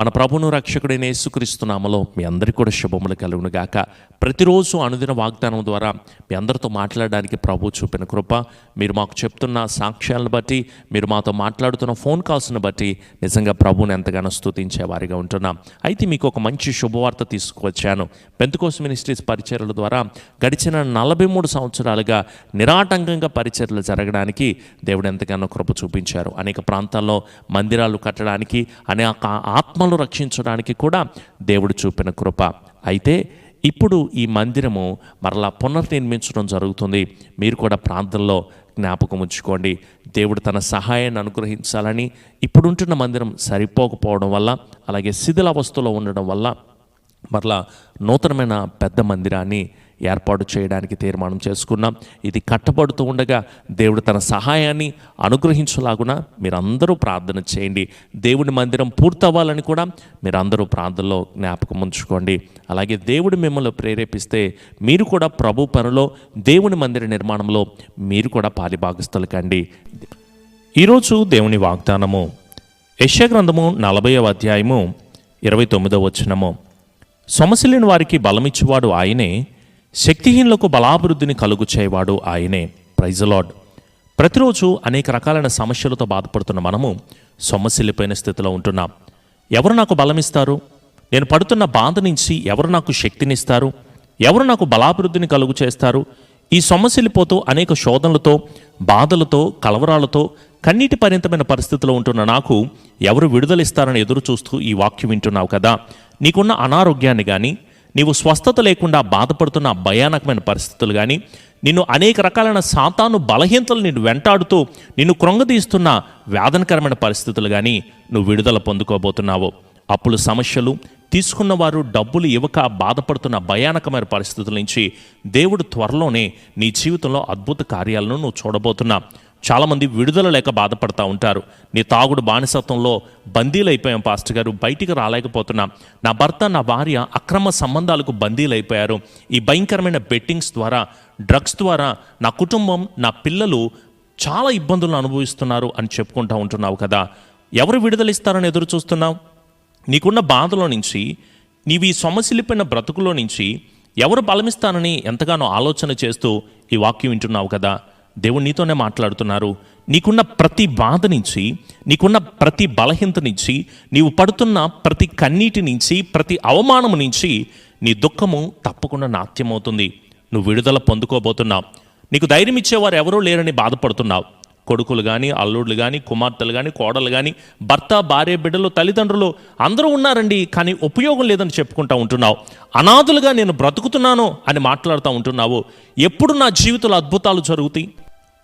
మన ప్రభువును రక్షకుడైన యేసుక్రీస్తు నామములో మీ అందరికీ కూడా శుభములు కలుగును గాక. ప్రతిరోజు అనుదిన వాగ్దానం ద్వారా మీ అందరితో మాట్లాడడానికి ప్రభు చూపిన కృప, మీరు మాకు చెప్తున్న సాక్ష్యాలను బట్టి, మీరు మాతో మాట్లాడుతున్న ఫోన్ కాల్స్ను బట్టి నిజంగా ప్రభువుని ఎంతగానో స్తుతించే వారిగా ఉంటున్నాం. అయితే మీకు ఒక మంచి శుభవార్త తీసుకువచ్చాను. పెంతెకోస్తు మినిస్ట్రీస్ పరిచర్యల ద్వారా గడిచిన 43 సంవత్సరాలుగా నిరాటంకంగా పరిచర్యలు జరగడానికి దేవుడు ఎంతగానో కృప చూపించారు. అనేక ప్రాంతాల్లో మందిరాలు కట్టడానికి, అనేక ఆత్మలు రక్షించడానికి కూడా దేవుడు చూపిన కృప. అయితే ఇప్పుడు ఈ మందిరము మరలా పునర్నిర్మించడం జరుగుతుంది. మీరు కూడా ప్రాంతంలో జ్ఞాపకం ఉంచుకోండి. దేవుడు తన సహాయాన్ని అనుగ్రహించాలని, ఇప్పుడుంటున్న మందిరం సరిపోకపోవడం వల్ల, అలాగే శిథిలావస్థలో ఉండడం వల్ల మరలా నూతనమైన పెద్ద మందిరాన్ని ఏర్పాటు చేయడానికి తీర్మానం చేసుకున్నాం. ఇది కట్టబడుతూ ఉండగా దేవుడు తన సహాయాన్ని అనుగ్రహించలాగున మీరందరూ ప్రార్థన చేయండి. దేవుడి మందిరం పూర్తవ్వాలని కూడా మీరందరూ ప్రార్థనలో జ్ఞాపకం ఉంచుకోండి. అలాగే దేవుడు మిమ్మల్ని ప్రేరేపిస్తే మీరు కూడా ప్రభు పనిలో, దేవుని మందిర నిర్మాణంలో మీరు కూడా పాలిభాగస్తులు కండి. ఈరోజు దేవుని వాగ్దానము యెషయా గ్రంథము 40వ అధ్యాయము 29వ వచనము. సొమ్మసిల్లిన వారికి బలమిచ్చువాడు ఆయనే, శక్తిహీనులకు బలాభివృద్ధిని కలుగు చేయవాడు ఆయనే. Praise the Lord. ప్రతిరోజు అనేక రకాలైన సమస్యలతో బాధపడుతున్న మనము సొమ్మసిల్లిపోయిన స్థితిలో ఉంటున్నాం. ఎవరు నాకు బలమిస్తారు? నేను పడుతున్న బాధ నుంచి ఎవరు నాకు శక్తినిస్తారు? ఎవరు నాకు బలాభివృద్ధిని కలుగు చేస్తారు? ఈ సొమ్మసిల్లిపోతూ అనేక శోధనలతో, బాధలతో, కలవరాలతో, కన్నీటి పరిమితమైన పరిస్థితిలో ఉంటున్న నాకు ఎవరు విడుదలిస్తారని ఎదురు చూస్తూ ఈ వాక్యం వింటున్నావు కదా. నీకున్న అనారోగ్యాన్ని కానీ, నీవు స్వస్థత లేకుండా బాధపడుతున్న భయానకమైన పరిస్థితులు కానీ, నిన్ను అనేక రకాలైన సాతాను బలహీనతలు నిన్ను వెంటాడుతూ నిన్ను కృంగదీస్తున్న వేదనకరమైన పరిస్థితులు కానీ నువ్వు విడుదల పొందుకోబోతున్నావు. అప్పుల సమస్యలు, తీసుకున్న వారు డబ్బులు ఇవ్వక బాధపడుతున్న భయానకమైన పరిస్థితుల నుంచి దేవుడు త్వరలోనే నీ జీవితంలో అద్భుత కార్యాలను నువ్వు చూడబోతున్నావు. చాలామంది విడుదల లేక బాధపడుతూ ఉంటారు. నీ తాగుడు బానిసత్వంలో బందీలైపోయాం పాస్టర్ గారు, బయటికి రాలేకపోతున్నాం. నా భర్త, నా భార్య అక్రమ సంబంధాలకు బందీలైపోయారు. ఈ భయంకరమైన బెట్టింగ్స్ ద్వారా, డ్రగ్స్ ద్వారా నా కుటుంబం, నా పిల్లలు చాలా ఇబ్బందులను అనుభవిస్తున్నారు అని చెప్పుకుంటూ ఉంటున్నావు కదా. ఎవరు విడుదలిస్తారని ఎదురు చూస్తున్నావు? నీకున్న బాధలో నుంచి, నీవు ఈ సొమ్మసిల్లిపోయిన బ్రతుకులో నుంచి ఎవరు బలమిస్తానని ఎంతగానో ఆలోచన చేస్తూ ఈ వాక్యం వింటున్నావు కదా. దేవుడు నీతోనే మాట్లాడుతున్నారు. నీకున్న ప్రతి బాధ నుంచి, నీకున్న ప్రతి బలహీనత నుంచి, నీవు పడుతున్న ప్రతి కన్నీటి నుంచి, ప్రతి అవమానము నుంచి నీ దుఃఖము తప్పకుండా నాట్యమవుతుంది. నువ్వు విడుదల పొందుకోబోతున్నావు. నీకు ధైర్యం ఇచ్చేవారు ఎవరూ లేరని బాధపడుతున్నావు. కొడుకులు కానీ, అల్లుళ్ళు కానీ, కుమార్తెలు కానీ, కోడలు కానీ, భర్త, భార్య, బిడ్డలు, తల్లిదండ్రులు అందరూ ఉన్నారండి, కానీ ఉపయోగం లేదని చెప్పుకుంటూ ఉంటున్నావు. అనాథులుగా నేను బ్రతుకుతున్నాను అని మాట్లాడుతూ ఉంటున్నావు. ఎప్పుడు నా జీవితంలో అద్భుతాలు జరుగుతాయి?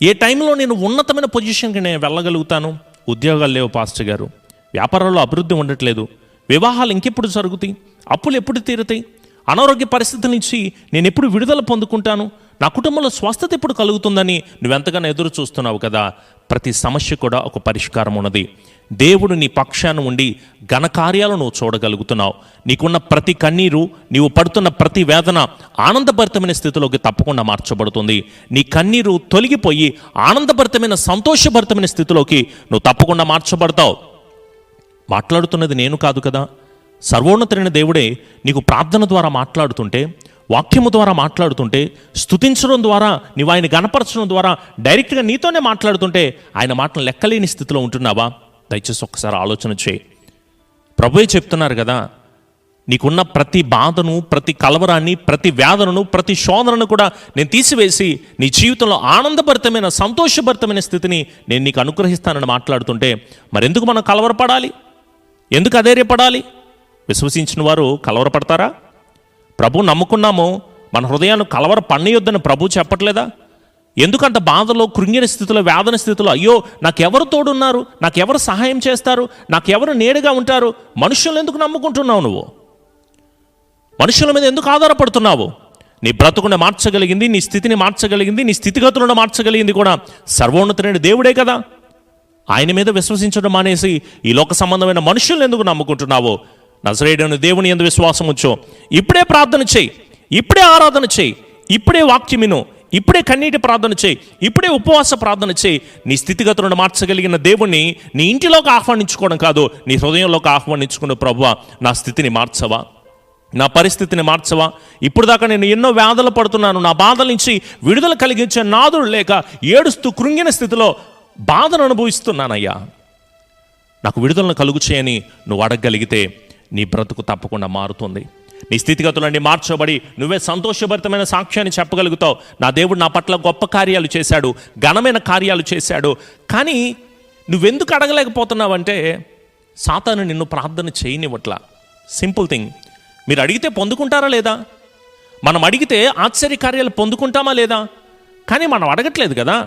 ఏ టైంలో నేను ఉన్నతమైన పొజిషన్కి నేను వెళ్ళగలుగుతాను? ఉద్యోగాలు లేవు పాస్టర్ గారు, వ్యాపారాల్లో అభివృద్ధి ఉండట్లేదు, వివాహాలు ఇంకెప్పుడు జరుగుతాయి, అప్పులు ఎప్పుడు తీరుతాయి, అనారోగ్య పరిస్థితుల నుంచి నేను ఎప్పుడు విడుదల పొందుకుంటాను, నా కుటుంబంలో స్వస్థత ఎప్పుడు కలుగుతుందని నువ్వెంతగానో ఎదురు చూస్తున్నావు కదా. ప్రతి సమస్య కూడా ఒక పరిష్కారం ఉన్నది. దేవుడు నీ పక్షాన ఉండి ఘనకార్యాలు నువ్వు చూడగలుగుతున్నావు. నీకున్న ప్రతి కన్నీరు, నీవు పడుతున్న ప్రతి వేదన ఆనందభరితమైన స్థితిలోకి తప్పకుండా మార్చబడుతుంది. నీ కన్నీరు తొలగిపోయి ఆనందభరితమైన, సంతోషభరితమైన స్థితిలోకి నువ్వు తప్పకుండా మార్చబడతావు. మాట్లాడుతున్నది నేను కాదు కదా, సర్వోన్నతుడైన దేవుడే నీకు ప్రార్థన ద్వారా మాట్లాడుతుంటే, వాక్యము ద్వారా మాట్లాడుతుంటే, స్తుతించడం ద్వారా, నీవు ఆయన గణపరచడం ద్వారా డైరెక్ట్గా నీతోనే మాట్లాడుతుంటే ఆయన మాటలు లెక్కలేని స్థితిలో ఉంటున్నావా? దయచేసి ఒక్కసారి ఆలోచన చేయి. ప్రభువే చెప్తున్నారు కదా, నీకున్న ప్రతి బాధను, ప్రతి కలవరాన్ని, ప్రతి వేదనను, ప్రతి శోధనను కూడా నేను తీసివేసి నీ జీవితంలో ఆనందభరితమైన, సంతోషభరితమైన స్థితిని నేను నీకు అనుగ్రహిస్తానని మాట్లాడుతుంటే మరెందుకు మనం కలవరపడాలి? ఎందుకు అధైర్యపడాలి? విశ్వసించిన వారు కలవరపడతారా? ప్రభు నమ్ముకున్నాము, మన హృదయాన్ని కలవర పన్నయొద్దని ప్రభు చెప్పట్లేదా? ఎందుకంత బాధలో, కృంగిన స్థితిలో, వేదన స్థితిలో, అయ్యో నాకెవరు తోడున్నారు, నాకెవరు సహాయం చేస్తారు, నాకెవరు నేడుగా ఉంటారు? మనుషులను ఎందుకు నమ్ముకుంటున్నావు? నువ్వు మనుషుల మీద ఎందుకు ఆధారపడుతున్నావు? నీ బ్రతుకుని మార్చగలిగింది, నీ స్థితిని మార్చగలిగింది, నీ స్థితిగతులను మార్చగలిగింది కూడా సర్వోన్నతుడైన దేవుడే కదా. ఆయన మీద విశ్వసించడం మానేసి ఈ లోక సంబంధమైన మనుషులను ఎందుకు నమ్ముకుంటున్నావు? నజరేయుడైన దేవుని యందు విశ్వాసం ఉంచు. ఇప్పుడే ప్రార్థన చేయి, ఇప్పుడే ఆరాధన చేయి, ఇప్పుడే వాక్యం విను, ఇప్పుడే కన్నీటి ప్రార్థన చేయి, ఇప్పుడే ఉపవాస ప్రార్థన చేయి. నీ స్థితిగతులను మార్చగలిగిన దేవుణ్ణి నీ ఇంటిలోకి ఆహ్వానించుకోవడం కాదు, నీ హృదయంలోకి ఆహ్వానించుకున్న ప్రభువా నా స్థితిని మార్చవా, నా పరిస్థితిని మార్చవా, ఇప్పుడు దాకా నేను ఎన్నో వ్యాధులు పడుతున్నాను, నా బాధల నుంచి విడుదల కలిగించే నాదుడు లేక ఏడుస్తూ కృంగిన స్థితిలో బాధను అనుభవిస్తున్నానయ్యా, నాకు విడుదలను కలుగు చేయని నువ్వు అడగగలిగితే నీ బ్రతుకు తప్పకుండా మారుతుంది. నీ స్థితిగతులన్నీ మార్చబడి నువ్వే సంతోషభరితమైన సాక్ష్యాన్ని చెప్పగలుగుతావు. నా దేవుడు నా పట్ల గొప్ప కార్యాలు చేశాడు, ఘనమైన కార్యాలు చేశాడు. కానీ నువ్వెందుకు అడగలేకపోతున్నావంటే సాతాను నిన్ను ప్రార్థన చేయనివ్వట్లా. Simple thing. మీరు అడిగితే పొందుకుంటారా లేదా? మనం అడిగితే ఆశ్చర్య కార్యాలు పొందుకుంటామా లేదా? కానీ మనం అడగట్లేదు కదా.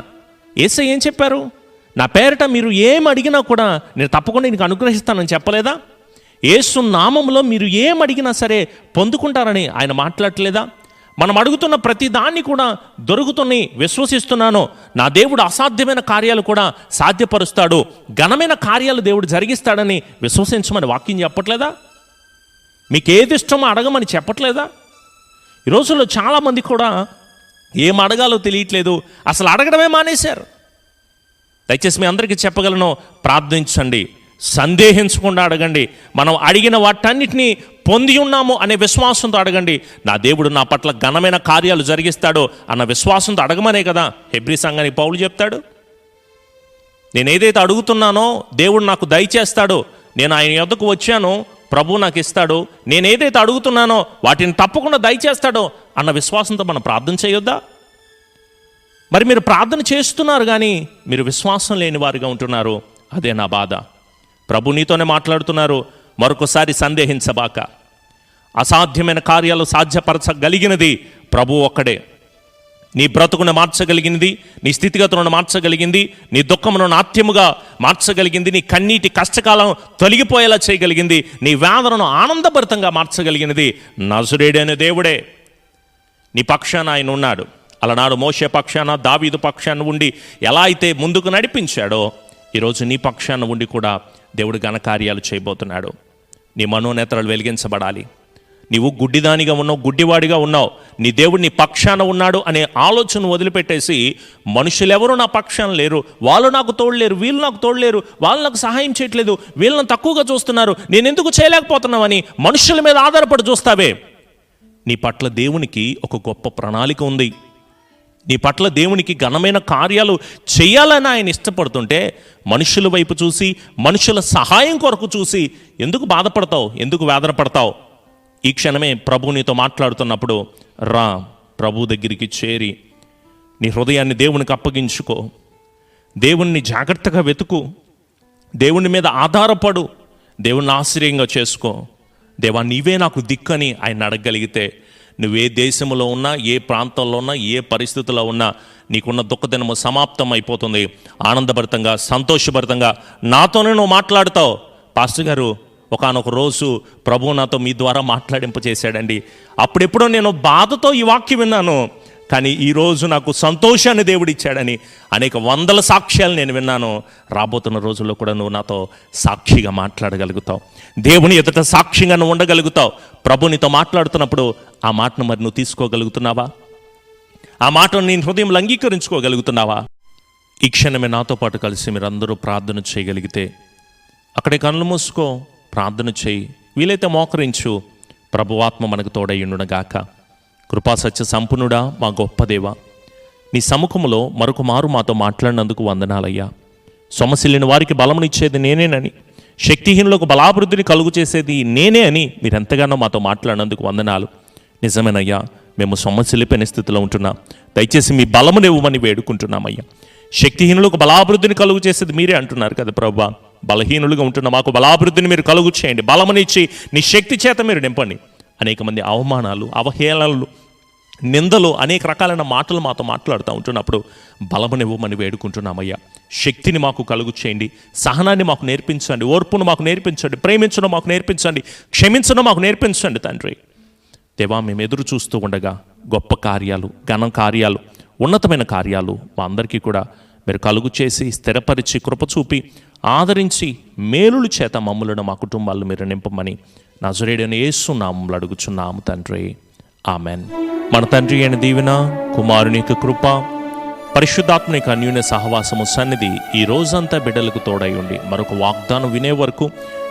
యేసయ్య ఏం చెప్పారు? నా పేరిట మీరు ఏం అడిగినా కూడా నేను తప్పకుండా నీకు అనుగ్రహిస్తానని చెప్పలేదా? యేసు నామంలో మీరు ఏం అడిగినా సరే పొందుకుంటారని ఆయన మాట్లాడలేదా? మనం అడుగుతున్న ప్రతి దాన్ని కూడా దొరుకుతుని విశ్వసిస్తున్నాను. నా దేవుడు అసాధ్యమైన కార్యాలు కూడా సాధ్యపరుస్తాడు, ఘనమైన కార్యాలు దేవుడు జరిగిస్తాడని విశ్వసించమని వాక్యం చెప్పట్లేదా? మీకు ఏది ఇష్టమో అడగమని చెప్పట్లేదా? ఈ రోజుల్లో చాలామంది కూడా ఏం అడగాలో తెలియట్లేదు, అసలు అడగడమే మానేశారు. దయచేసి మీ అందరికీ చెప్పగలను, ప్రార్థించండి, సందేహించకుండా అడగండి. మనం అడిగిన వాటన్నిటినీ పొంది ఉన్నాము అనే విశ్వాసంతో అడగండి. నా దేవుడు నా పట్ల ఘనమైన కార్యాలు జరిగిస్తాడు అన్న విశ్వాసంతో అడగమనే కదా హెబ్రీ సంఘానికి పౌలు చెప్తాడు. నేను ఏదైతే అడుగుతున్నానో దేవుడు నాకు దయచేస్తాడు, నేను ఆయన యొద్దకు వచ్చాను, ప్రభు నాకు ఇస్తాడు, నేను ఏదైతే అడుగుతున్నానో వాటిని తప్పకుండా దయచేస్తాడో అన్న విశ్వాసంతో మనం ప్రార్థన చేయొద్దా? మరి మీరు ప్రార్థన చేస్తున్నారు కానీ మీరు విశ్వాసం లేని వారిగా ఉంటున్నారు. అదే నా బాధ. ప్రభు నీతోనే మాట్లాడుతున్నారు, మరొకసారి సందేహించబాక. అసాధ్యమైన కార్యాలు సాధ్యపరచగలిగినది ప్రభు ఒక్కడే. నీ బ్రతుకును మార్చగలిగింది, నీ స్థితిగతులను మార్చగలిగింది, నీ దుఃఖమును నాట్యముగా మార్చగలిగింది, నీ కన్నీటి కష్టకాలం తొలగిపోయేలా చేయగలిగింది, నీ వేదనను ఆనందభరితంగా మార్చగలిగినది నజరేయుడైన దేవుడే. నీ పక్షాన ఆయన ఉన్నాడు. అలనాడు మోషే పక్షాన, దావీదు పక్షాన ఉండి ఎలా అయితే ముందుకు నడిపించాడో ఈరోజు నీ పక్షాన ఉండి కూడా దేవుడు ఘనకార్యాలు చేయబోతున్నాడు. నీ మనోనేత్రాలు వెలిగించబడాలి. నీవు గుడ్డిదానిగా ఉన్నావు, గుడ్డివాడిగా ఉన్నావు, నీ దేవుడు నీ పక్షాన ఉన్నాడు అనే ఆలోచన వదిలిపెట్టేసి మనుషులెవరూ నా పక్షాన లేరు, వాళ్ళు నాకు తోడలేరు, వీళ్ళు నాకు తోడలేరు, వాళ్ళు నాకు సహాయం చేయట్లేదు, వీళ్ళని తక్కువగా చూస్తున్నారు, నేను ఎందుకు చేయలేకపోతున్నామని మనుషుల మీద ఆధారపడి చూస్తావే. నీ పట్ల దేవునికి ఒక గొప్ప ప్రణాళిక ఉంది. నీ పట్ల దేవునికి ఘనమైన కార్యాలు చేయాలని ఆయన ఇష్టపడుతుంటే మనుషుల వైపు చూసి, మనుషుల సహాయం కొరకు చూసి ఎందుకు బాధపడతావు, ఎందుకు వేదన పడతావు? ఈ క్షణమే ప్రభు నీతో మాట్లాడుతున్నప్పుడు రా, ప్రభు దగ్గరికి చేరి నీ హృదయాన్ని దేవునికి అప్పగించుకో, దేవుణ్ణి జాగ్రత్తగా వెతుకు, దేవుని మీద ఆధారపడు, దేవుణ్ణి ఆశ్రయంగా చేసుకో. దేవా నీవే నాకు దిక్కని ఆయన అడగగలిగితే నువ్వే దేశంలో ఉన్నా, ఏ ప్రాంతంలో ఉన్నా, ఏ పరిస్థితుల్లో ఉన్నా నీకున్న దుఃఖదినము సమాప్తం అయిపోతుంది. ఆనందభరితంగా, సంతోషభరితంగా నాతోనే నువ్వు మాట్లాడుతావు. పాస్టర్ గారు, ఒకానొక రోజు ప్రభు నాతో మీ ద్వారా మాట్లాడింపచేశాడండి, అప్పుడెప్పుడో నేను బాధతో ఈ వాక్యం విన్నాను, కానీ ఈరోజు నాకు సంతోషాన్ని దేవుడు ఇచ్చాడని అనేక వందల సాక్ష్యాలు నేను విన్నాను. రాబోతున్న రోజుల్లో కూడా నువ్వు నాతో సాక్షిగా మాట్లాడగలుగుతావు, దేవుని ఎదుట సాక్షిగా నువ్వు ఉండగలుగుతావు. ప్రభు నీతో మాట్లాడుతున్నప్పుడు ఆ మాటను మరి నువ్వు తీసుకోగలుగుతున్నావా? ఆ మాటను నీ హృదయంలో అంగీకరించుకోగలుగుతున్నావా? ఈ క్షణమే నాతో పాటు కలిసి మీరందరూ ప్రార్థన చేయగలిగితే అక్కడే కళ్ళు మూసుకో, ప్రార్థన చేయి, వీలైతే మోకరించు. ప్రభువాత్మ మనకు తోడయ్యుండుగాక. కృపా సత్య సంపన్నుడా, మా గొప్ప దేవ, నీ సముఖంలో మరొక మారు మాతో మాట్లాడినందుకు వందనాలయ్యా. సొమ్మసిల్లిన వారికి బలమునిచ్చేది నేనేనని, శక్తిహీనులకు బలాభివృద్ధిని కలుగు చేసేది నేనే అని మీరు ఎంతగానో మాతో మాట్లాడినందుకు వందనాలు. నిజమేనయ్యా, మేము సొమ్మసిల్లిపోయిన స్థితిలో ఉంటున్నాం. దయచేసి మీ బలమునివ్వమని వేడుకుంటున్నామయ్యా. శక్తిహీనులకు బలాభివృద్ధిని కలుగు చేసేది మీరే అంటున్నారు కదా ప్రభువా. బలహీనులుగా ఉంటున్న మాకు బలాభివృద్ధిని మీరు కలుగు చేయండి, బలమునిచ్చి నీ శక్తి చేత మీరు నింపండి. అనేక మంది అవమానాలు, అవహేళనలు, నిందలు, అనేక రకాలైన మాటలు మాతో మాట్లాడుతూ ఉంటున్నప్పుడు బలమునివ్వమని వేడుకుంటున్నామయ్యా. శక్తిని మాకు కలుగు చేయండి, సహనాన్ని మాకు నేర్పించండి, ఓర్పును మాకు నేర్పించండి, ప్రేమించడం మాకు నేర్పించండి, క్షమించడం మాకు నేర్పించండి తండ్రి. దేవా, మేము ఎదురు చూస్తూ ఉండగా గొప్ప కార్యాలు, ఘన కార్యాలు, ఉన్నతమైన కార్యాలు మా అందరికీ కూడా మీరు కలుగు చేసి స్థిరపరిచి కృప చూపి ఆదరించి మేలుల చేత మమ్ములను, మా కుటుంబాలను మీరు నింపమని నజరేయుడైన యేసు నామములో అడుగుచున్నాము తండ్రి. ఆమెన్. మన తండ్రి అయిన దీవెన, కుమారుని యొక్క కృప, పరిశుద్ధాత్మ యొక్క అన్యోన్య సహవాసము సన్నిధి ఈ రోజంతా బిడ్డలకు తోడై ఉండి, మరొక వాగ్దానం వినే వరకు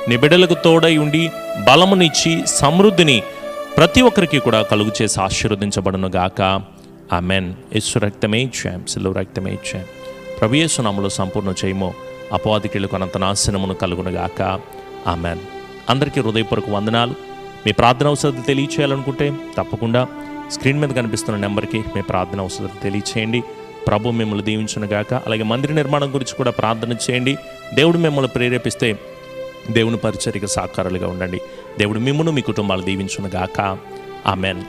నీ బిడ్డలకు తోడై ఉండి బలమునిచ్చి సమృద్ధిని ప్రతి ఒక్కరికి కూడా కలుగు చేసి ఆశీర్వదించబడును గాక. ఆమెన్. యేసు రక్తమే జయం, సిలువ రక్తమే జయం. ప్రభు యేసు నామములో సంపూర్ణ చేయము అపవాదికులకు అనంత నాశనమును కలుగును గాక. ఆమెన్. అందరికీ హృదయపూర్వక వందనాలు. మీ ప్రార్థన అవసరాలు తెలియచేయాలనుకుంటే తప్పకుండా స్క్రీన్ మీద కనిపిస్తున్న నెంబర్కి మీ ప్రార్థన అవసరాలు తెలియచేయండి. ప్రభు మిమ్మల్ని దీవించునుగాక. అలాగే మందిర నిర్మాణం గురించి కూడా ప్రార్థన చేయండి. దేవుడు మిమ్మల్ని ప్రేరేపిస్తే దేవుని పరిచర్యకు సహకారులుగా ఉండండి. దేవుడు మిమ్మల్ని మీ కుటుంబాలు దీవించునుగాక. ఆమెన్.